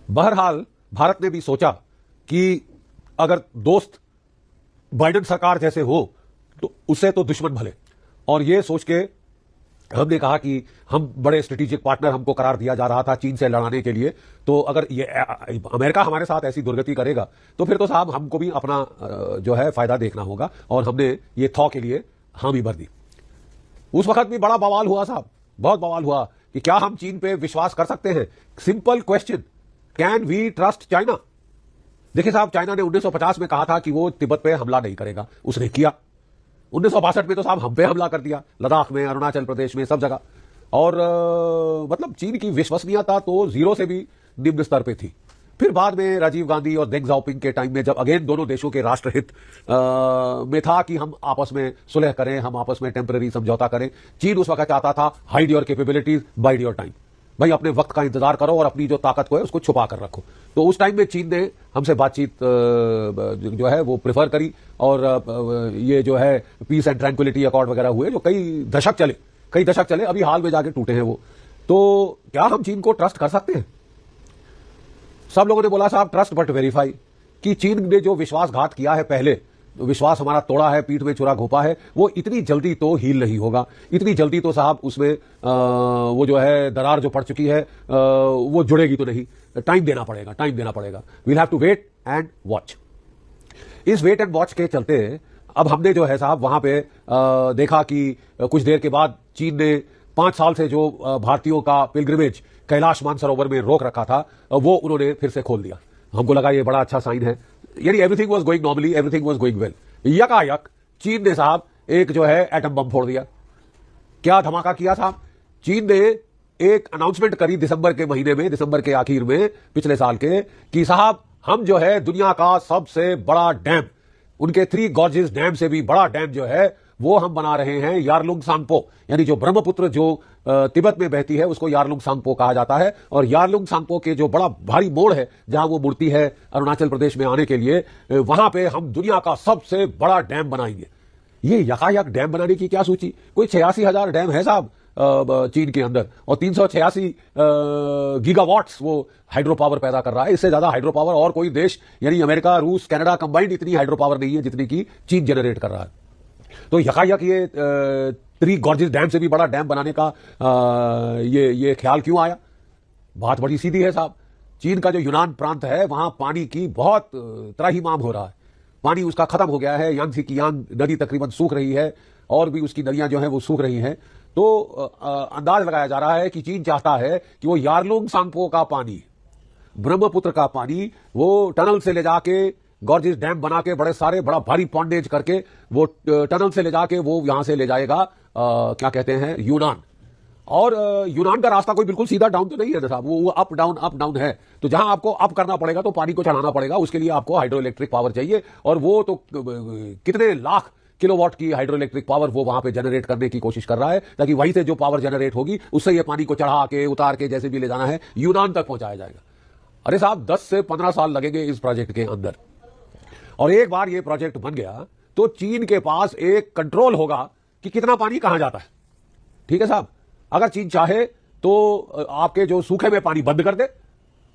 बहरहाल भारत ने भी सोचा कि अगर दोस्त बाइडेन सरकार जैसे हो तो उससे तो दुश्मन भले, और यह सोच के हमने कहा कि हम बड़े स्ट्रेटेजिक पार्टनर हमको करार दिया जा रहा था चीन से लड़ाने के लिए, तो अगर ये अमेरिका हमारे साथ ऐसी दुर्गति करेगा तो फिर तो साहब हमको भी अपना जो है फायदा देखना होगा, और हमने ये थॉ के लिए हामी भर दी। उस वक्त भी बड़ा बवाल हुआ साहब, बहुत बवाल हुआ कि क्या हम चीन पे विश्वास कर सकते हैं। Simple question, can we trust China. देखिए साहब, चाइना ने 1950 में कहा था कि वो तिब्बत पे हमला नहीं करेगा, उसने किया। 1962 में तो साहब हम पे हमला कर दिया, लद्दाख में, अरुणाचल प्रदेश में, सब जगह। और मतलब चीन की विश्वसनीयता तो जीरो से भी निम्न स्तर पे थी। फिर बाद में राजीव गांधी और डेंग जाओपिंग के टाइम में जब अगेन दोनों देशों के राष्ट्रहित में था कि हम आपस में सुलह करें, हम आपस में टेम्पररी समझौता करें, चीन उस वक्त चाहता था hide your capabilities, wide your time. भाई अपने वक्त का इंतजार करो और अपनी जो ताकत को है उसको छुपा कर रखो। तो उस टाइम में चीन ने हमसे बातचीत जो है वो प्रेफर करी, और ये जो है पीस एंड ट्रैंक्विलिटी अकॉर्ड वगैरह हुए जो कई दशक चले, अभी हाल में जाके टूटे हैं वो। तो क्या हम चीन को ट्रस्ट कर सकते हैं? सब लोगों ने बोला साहब ट्रस्ट बट वेरीफाई, कि चीन ने जो विश्वासघात किया है पहले, विश्वास हमारा तोड़ा है, पीठ में छुरा घोंपा है, वो इतनी जल्दी तो हील नहीं होगा। इतनी जल्दी तो साहब उसमें वो जो है दरार जो पड़ चुकी है वो जुड़ेगी तो नहीं। टाइम देना पड़ेगा। We'll have to wait and watch. इस वेट एंड वॉच के चलते अब हमने जो है साहब वहां पे देखा कि कुछ देर के बाद चीन ने 5 साल से जो भारतीयों का पिलग्रिमेज कैलाश मानसरोवर में रोक रखा था वो उन्होंने फिर से खोल दिया। हमको लगा ये बड़ा अच्छा साइन है, यानी everything was going normally, everything was going well. यकायक चीन ने साहब एक जो है एटम बम फोड़ दिया। क्या धमाका किया साहब? चीन ने एक अनाउंसमेंट करी दिसंबर के महीने में, दिसंबर के आखिर में पिछले साल के, कि साहब हम जो है दुनिया का सबसे बड़ा डैम, उनके 3 गॉर्जेस डैम से भी बड़ा डैम जो है वो हम बना रहे हैं यारलुंग सांगपो, यानी जो ब्रह्मपुत्र जो तिब्बत में बहती है उसको यारलुंग सांगपो कहा जाता है। और यारलुंग सांगपो के जो बड़ा भारी मोड़ है जहां वो मुड़ती है अरुणाचल प्रदेश में आने के लिए, वहां पे हम दुनिया का सबसे बड़ा डैम बनाएंगे। ये यकायक डैम बनाने की क्या सूची? कोई 86,000 डैम है साहब चीन के अंदर, और 386 गीगावाट्स वो हाइड्रो पावर पैदा कर रहा है। इससे ज्यादा हाइड्रो पावर और कोई देश, यानी अमेरिका, रूस, कनाडा कंबाइंड इतनी हाइड्रो पावर नहीं है जितनी की चीन जनरेट कर रहा है। तो यकायक ये 3 गॉर्जेस डैम से भी बड़ा डैम बनाने का ये ख्याल क्यों आया? बात बड़ी सीधी है साहब। चीन का जो यूनान प्रांत है वहां पानी की बहुत त्राहिमाम हो रहा है, पानी उसका खत्म हो गया है। यांगसी की यांग नदी तकरीबन सूख रही है, और भी उसकी नदियां जो है वो सूख रही हैं। तो अंदाज लगाया जा रहा है कि चीन चाहता है कि वो यारलुंग सांगपो का पानी, ब्रह्मपुत्र का पानी, वो टनल से ले जाके गॉर्जेस डैम बना के बड़ा भारी पॉन्डेज करके वो टनल से ले जाके वो यहां से ले जाएगा क्या कहते हैं, यूनान। और यूनान का रास्ता कोई बिल्कुल सीधा डाउन तो नहीं है ना साहब, वो अप डाउन है। तो जहां आपको अप करना पड़ेगा तो पानी को चढ़ाना पड़ेगा, उसके लिए आपको हाइड्रो इलेक्ट्रिक पावर चाहिए। और वो तो कितने लाख किलोवाट की हाइड्रो इलेक्ट्रिक पावर वो वहां पे जनरेट करने की कोशिश कर रहा है, ताकि वहीं से जो पावर जनरेट होगी उससे ये पानी को चढ़ा के उतार के जैसे भी ले जाना है यूनान तक पहुंचाया जाएगा। अरे साहब 10 से 15 साल लगेंगे इस प्रोजेक्ट के अंदर। और एक बार ये प्रोजेक्ट बन गया तो चीन के पास एक कंट्रोल होगा कि कितना पानी कहां जाता है। ठीक है साहब, अगर चीन चाहे तो आपके जो सूखे में पानी बंद कर दे,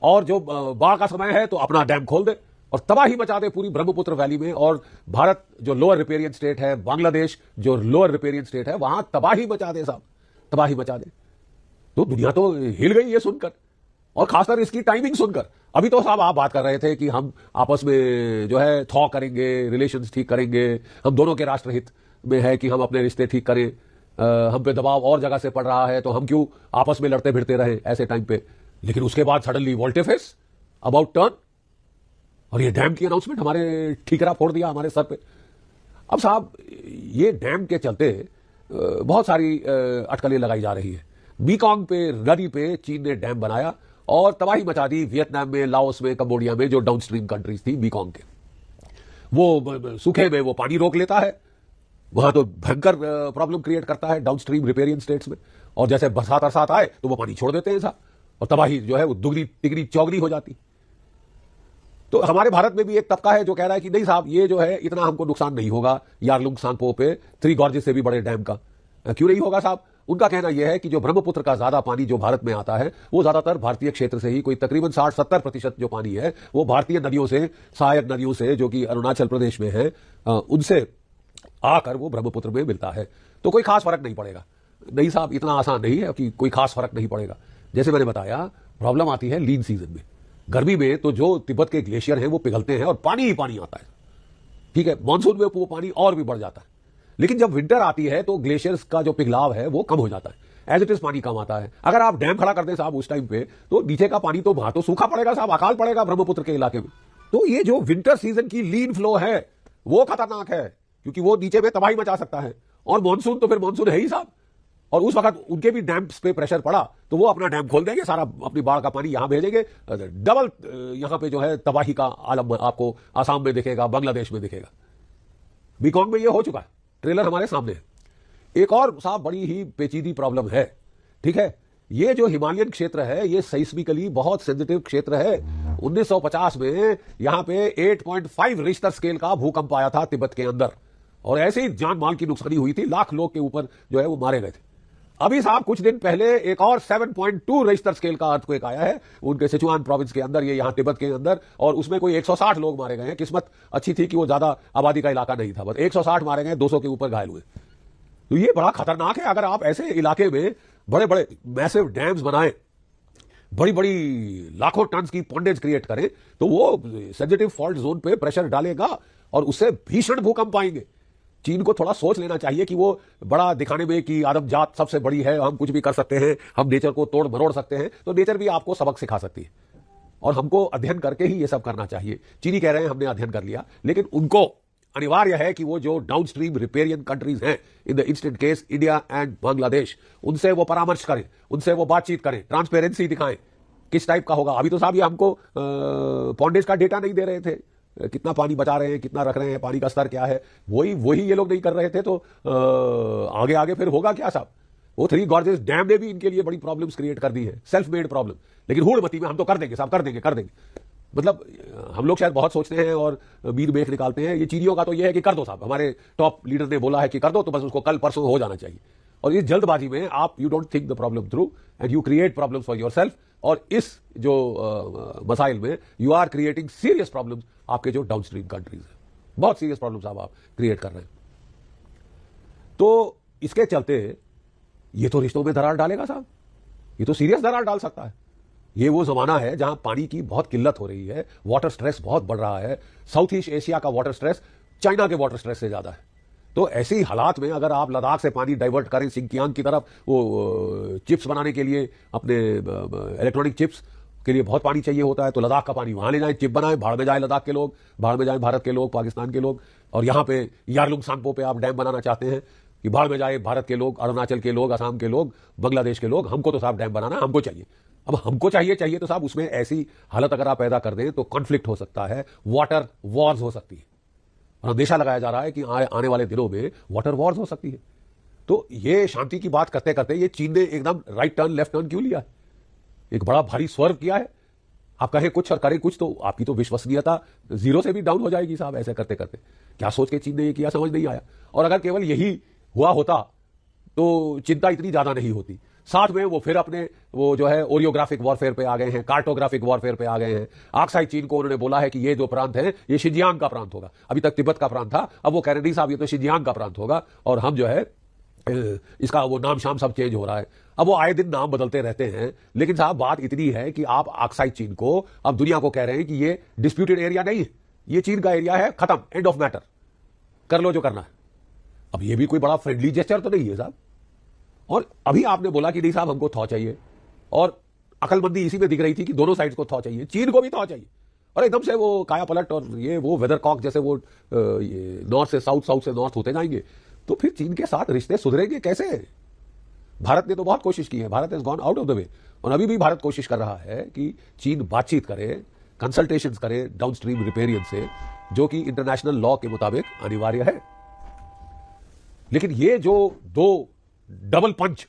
और जो बाढ़ का समय है तो अपना डैम खोल दे और तबाही मचा दे पूरी ब्रह्मपुत्र वैली में। और भारत जो लोअर रिपेरियन स्टेट है, बांग्लादेश जो लोअर रिपेरियन स्टेट है, वहां तबाही मचा दे साहब, तबाही मचा दे। तो दुनिया तो हिल गई ये सुनकर, और खासकर इसकी टाइमिंग सुनकर। अभी तो साहब आप बात कर रहे थे कि हम आपस में जो है थॉ करेंगे, रिलेशंस ठीक करेंगे, हम दोनों के राष्ट्रहित में है कि हम अपने रिश्ते ठीक करें, हम पे दबाव और जगह से पड़ रहा है तो हम क्यों आपस में लड़ते भिड़ते रहे ऐसे टाइम पे। लेकिन उसके बाद suddenly VoLTE face about turn, और ये डैम की अनाउंसमेंट हमारे ठीकरा फोड़ दिया हमारे सर पे। अब साहब ये डैम के चलते बहुत सारी अटकलें लगाई जा रही है। मीकोंग पे, नदी पे चीन ने डैम बनाया और तबाही मचा दी वियतनाम में, लाओस में, कंबोडिया में, जो डाउनस्ट्रीम कंट्रीज थी मीकोंग के। वो सूखे में वो पानी रोक लेता है, वहां तो भयंकर प्रॉब्लम क्रिएट करता है डाउनस्ट्रीम रिपेरियन स्टेट्स में। और जैसे बरसात आए तो वो पानी छोड़ देते हैं साहब, और तबाही जो है वो दुगनी तिगनी चौगनी हो जाती। तो हमारे भारत में भी एक तबका है जो कह रहा है कि नहीं साहब ये जो है इतना हमको नुकसान नहीं होगा यारलुंग सांगपो पे 3 गॉर्जेस से भी बड़े डैम का। क्यों नहीं होगा साहब? उनका कहना यह है कि जो ब्रह्मपुत्र का ज्यादा पानी जो भारत में आता है वो ज्यादातर भारतीय क्षेत्र से ही, कोई तकरीबन 60-70% जो पानी है वो भारतीय नदियों से, सहायक नदियों से, जो कि अरुणाचल प्रदेश में है, उनसे आकर वो ब्रह्मपुत्र में मिलता है। तो कोई खास फर्क नहीं पड़ेगा। नहीं साहब, इतना आसान नहीं है कि कोई खास फर्क नहीं पड़ेगा। जैसे मैंने बताया, प्रॉब्लम आती है लीन सीजन में, गर्मी में। तो जो तिब्बत के ग्लेशियर हैं वो पिघलते हैं और पानी ही पानी आता है, ठीक है। मानसून में वो पानी और भी बढ़ जाता है, लेकिन जब विंटर आती है तो ग्लेशियर्स का जो पिघलाव है वो कम हो जाता है, एज इट इज पानी कम आता है। अगर आप डैम खड़ा कर दें साहब उस टाइम पे, तो नीचे का पानी तो वहां तो सूखा पड़ेगा साहब, अकाल पड़ेगा ब्रह्मपुत्र के इलाके में। तो ये जो विंटर सीजन की लीन फ्लो है वो खतरनाक है, क्योंकि वो नीचे में तबाही मचा सकता है। और मानसून तो फिर मानसून है ही साहब, और उस वक्त उनके भी डैम्स पे प्रेशर पड़ा तो वो अपना डैम खोल देंगे, सारा अपनी बाढ़ का पानी यहां भेजेंगे। डबल यहां पे जो है तबाही का आलम आपको आसाम में दिखेगा, बांग्लादेश में दिखेगा। बीकॉन्ग में ये हो चुका है, ट्रेलर हमारे सामने है। एक और साहब बड़ी ही पेचीदी प्रॉब्लम है, ठीक है। ये जो हिमालयन क्षेत्र है ये साइस्मिकली बहुत सेंसिटिव क्षेत्र है। 1950 में यहां पे 8.5 रिश्टर स्केल का भूकंप आया था तिब्बत के अंदर, और ऐसे ही जान माल की नुकसानी हुई थी, लाख लोग के ऊपर जो है वो मारे गए थे। अभी साहब कुछ दिन पहले एक और 7.2 रिश्टर स्केल का अर्थक्वेक आया है उनके सिचुआन प्रोविंस के अंदर, ये यहां तिब्बत के अंदर, और उसमें कोई 160 लोग मारे गए हैं। किस्मत अच्छी थी कि वो ज्यादा आबादी का इलाका नहीं था, बस 160 मारे गए, 200 के ऊपर घायल हुए। तो ये बड़ा खतरनाक है। अगर आप ऐसे इलाके में बड़े बड़े मैसिव डैम्स बनाएं, बड़ी बड़ी लाखों टन की पॉन्डेज क्रिएट करें, तो वो सेंसिटिव फॉल्ट जोन पे प्रेशर डालेगा और उससे भीषण भूकंप आएंगे। चीन को थोड़ा सोच लेना चाहिए कि वो बड़ा दिखाने में कि आदम जात सबसे बड़ी है, हम कुछ भी कर सकते हैं, हम नेचर को तोड़ मरोड़ सकते हैं, तो नेचर भी आपको सबक सिखा सकती है, और हमको अध्ययन करके ही ये सब करना चाहिए। चीनी कह रहे हैं हमने अध्ययन कर लिया, लेकिन उनको अनिवार्य है कि वो जो डाउनस्ट्रीम रिपेरियन कंट्रीज हैं, in the instant case India and Bangladesh, उनसे वो परामर्श करें, उनसे वो बातचीत करें, ट्रांसपेरेंसी दिखाएं किस टाइप का होगा। अभी तो साहब ये हमको पॉन्डेज का डेटा नहीं दे रहे थे, कितना पानी बचा रहे हैं, कितना रख रहे हैं, पानी का स्तर क्या है, वही ये लोग नहीं कर रहे थे। तो आगे आगे फिर होगा क्या साहब। वो 3 गॉर्जेस डैम ने भी इनके लिए बड़ी प्रॉब्लम्स क्रिएट कर दी है, सेल्फ मेड प्रॉब्लम। लेकिन हुड़मती में हम तो कर देंगे साहब, कर देंगे। मतलब हम लोग शायद बहुत सोचते हैं और मीर मेख निकालते हैं। ये चीनियों का तो ये है कि कर दो साहब, हमारे टॉप लीडर ने बोला है कि कर दो, तो बस उसको कल परसों हो जाना चाहिए। और इस जल्दबाजी में आप you don't think the problem through and you create problems for yourself, और इस जो मसाइल में you are creating serious problems आपके जो डाउनस्ट्रीम कंट्रीज है, बहुत सीरियस प्रॉब्लम्स आप क्रिएट कर रहे हैं। तो इसके चलते ये तो रिश्तों में दरार डालेगा साहब, ये तो सीरियस दरार डाल सकता है। ये वो जमाना है जहां पानी की बहुत किल्लत हो रही है, वाटर स्ट्रेस बहुत बढ़ रहा है। साउथ ईस्ट एशिया का वाटर स्ट्रेस चाइना के वाटर स्ट्रेस से ज्यादा है। तो ऐसी हालात में अगर आप लद्दाख से पानी डाइवर्ट करें सिंकियांग की तरफ, वो चिप्स बनाने के लिए, अपने इलेक्ट्रॉनिक चिप्स के लिए बहुत पानी चाहिए होता है, तो लद्दाख का पानी वहां ले जाएं, चिप बनाएं, भाड़ में जाए लद्दाख के लोग, भाड़ में जाए भारत के लोग, पाकिस्तान के लोग। और यहां पे यारलुंग सांगपो पे आप डैम बनाना चाहते हैं कि भाड़ में जाए भारत के लोग, अरुणाचल के लोग, असम के लोग, बांग्लादेश के लोग। हमको तो साहब डैम बनाना हमको चाहिए। अब हमको चाहिए तो साहब उसमें ऐसी हालत अगर आप पैदा कर दें तो कॉन्फ्लिक्ट हो सकता है, वाटर वॉर्स हो सकती है, और अंदेशा लगाया जा रहा है कि आने वाले दिनों में वाटर वॉर्स हो सकती है। तो ये शांति की बात करते करते ये चीन ने एकदम राइट टर्न लेफ्ट टर्न क्यों लिया है, एक बड़ा भारी स्वर्व किया है। आप कहें कुछ और करें कुछ, तो आपकी तो विश्वसनीयता जीरो से भी डाउन हो जाएगी साहब ऐसे करते करते। क्या सोच के चीन ने ये किया समझ नहीं आया। और अगर केवल यही हुआ होता तो चिंता इतनी ज्यादा नहीं होती। साथ में वो फिर अपने वो जो है ओरियोग्राफिक वॉरफेयर पे आ गए हैं, कार्टोग्राफिक वॉरफेयर पे आ गए हैं। आक्साई चीन को उन्होंने बोला है कि ये जो प्रांत है ये शिंजियांग का प्रांत होगा। अभी तक तिब्बत का प्रांत था, अब वो कह रहे नहीं साहब ये तो शिंजियांग का प्रांत होगा, और हम जो है इसका वो नाम शाम सब चेंज हो रहा है। अब वो आए दिन नाम बदलते रहते हैं, लेकिन साहब बात इतनी है कि आप आक्साई चीन को अब दुनिया को कह रहे हैं कि ये डिस्प्यूटेड एरिया नहीं है, ये चीन का एरिया है, खत्म, एंड ऑफ मैटर, कर लो जो करना है। अब ये भी कोई बड़ा फ्रेंडली जेस्चर तो नहीं है साहब। और अभी आपने बोला कि नहीं साहब हमको थॉ चाहिए, और अकलमंदी इसी में दिख रही थी कि दोनों साइड्स को थॉ चाहिए, चीन को भी थॉ चाहिए। और एकदम से वो काया पलट और ये वो वेदर कॉक जैसे वो नॉर्थ से साउथ, साउथ से नॉर्थ होते जाएंगे, तो फिर चीन के साथ रिश्ते सुधरेंगे कैसे। भारत ने तो बहुत कोशिश की है, Bharat has gone out of the way, और अभी भी भारत कोशिश कर रहा है कि चीन बातचीत करे, कंसल्टेशंस करे डाउनस्ट्रीम रिपेरियन से, जो कि इंटरनेशनल लॉ के मुताबिक अनिवार्य है। लेकिन ये जो दो डबल पंच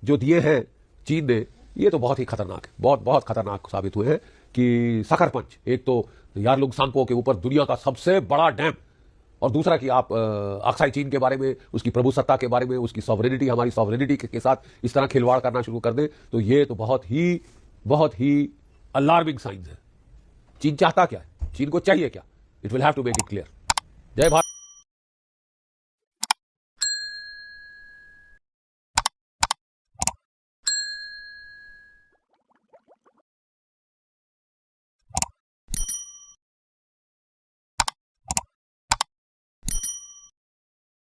जो दिए हैं चीन ने, ये तो बहुत ही खतरनाक है, बहुत बहुत खतरनाक साबित हुए हैं। कि सखर पंच, एक तो यारलुंग सांगपो के ऊपर दुनिया का सबसे बड़ा डैम और दूसरा कि आप अक्साई चीन के बारे में, उसकी प्रभुसत्ता के बारे में, उसकी सॉवरेनिटी, हमारी सॉवरेनिटी के साथ इस तरह खिलवाड़ करना शुरू कर दे, तो ये तो बहुत ही अलार्मिंग साइंस है। चीन चाहता क्या है, चीन को चाहिए क्या? It will have to make it clear. जय भारत।